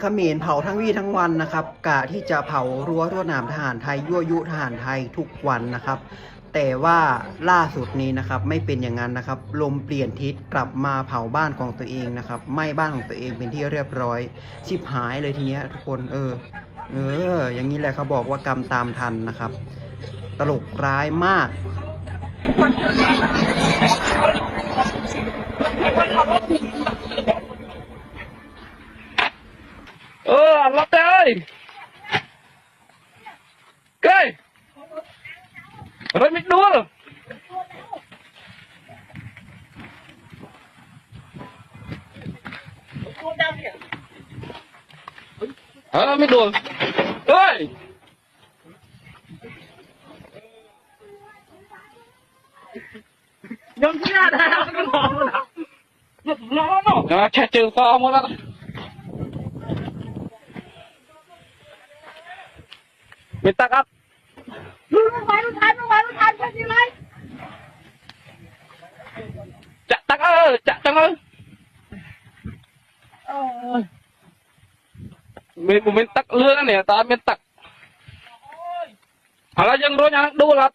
เขมรเผาทั้งวี่ทั้งวันนะครับกะที่จะเผารั้วรวดหนามทหารไทยยั่วยุทหารไทยทุกวันนะครับแต่ว่าล่าสุดนี้นะครับไม่เป็นอย่างนั้นนะครับลมเปลี่ยนทิศกลับมาเผาบ้านของตัวเองนะครับไหม้บ้านของตัวเองเป็นที่เรียบร้อยชิบหายเลยทีเนี้ยทุกคนอย่างนี้แหละเขาบอกว่ากรรมตามทันนะครับตลกร้ายมากรับได้เก้ยrồi mình đua mình đua ơi nhầm ra đây cái lò luôn hả lò nó chạy trừ pha một lần mình tắt ấp luôn thái cái gì này chặt tắt ơi chặt tắt ơi mình tắt lươn này ta mình tắt hả là dân rồi nhà đua là